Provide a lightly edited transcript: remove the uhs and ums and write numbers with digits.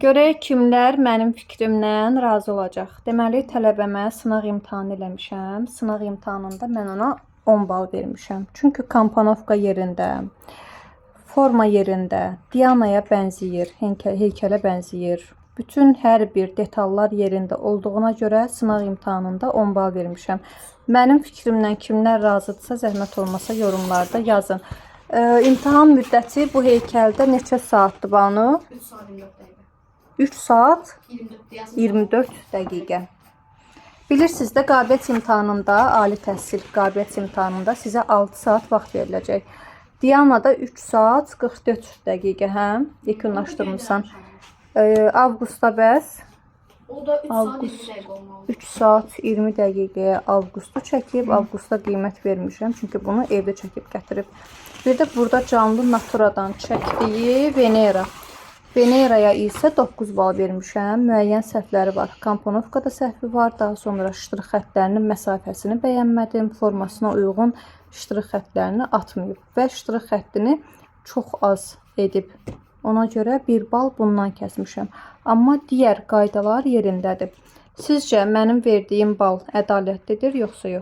Görək kimlər mənim fikrimlə razı olacaq. Deməli, tələbəmə sınaq imtahanı eləmişəm. Sınaq imtahanında mən ona 10 bal vermişəm. Çünki komponovka yerində, forma yerində, Dianaya bənzəyir, heykələ bənzəyir. Bütün hər bir detallar yerində olduğuna görə sınaq imtahanında 10 bal vermişəm. Mənim fikrimlə kimlər razıdırsa, zəhmət olmasa yorumlarda yazın. İmtahan müddəti bu heykəldə neçə saatdır Banu? 3 saat 24 dəqiqə. 3 saat 24 dəqiqə. Bilirsiniz də, qabiliyyət imtahanında, ali təhsil qabiliyyət imtahanında sizə 6 saat vaxt veriləcək. Dianada 3 saat 44 dəqiqə, hə? Yekunlaşdırmısan. Avqustda bəs? O da 3 saat 20 dəqiqə olmalı. 3 saat 20 dəqiqəyə avqustu çəkib, avqusta qiymət vermişəm. Çünki bunu evdə çəkib gətirib. Bir də burada canlı naturadan çəkdiyi Venera. Veneraya isə 9 bal vermişəm. Müəyyən səhvləri var. Komponovkada səhvi var. Daha sonra ştrix xətlərinin məsafəsini bəyənmədim. Formasına uyğun ştrix xətlərini atmayıb və ştrix xəttini çox az edib. Ona görə 1 bal bundan kəsmişəm. Amma digər qaydalar yerindədir. Sizcə mənim verdiyim bal ədalətlidir yoxsa yox?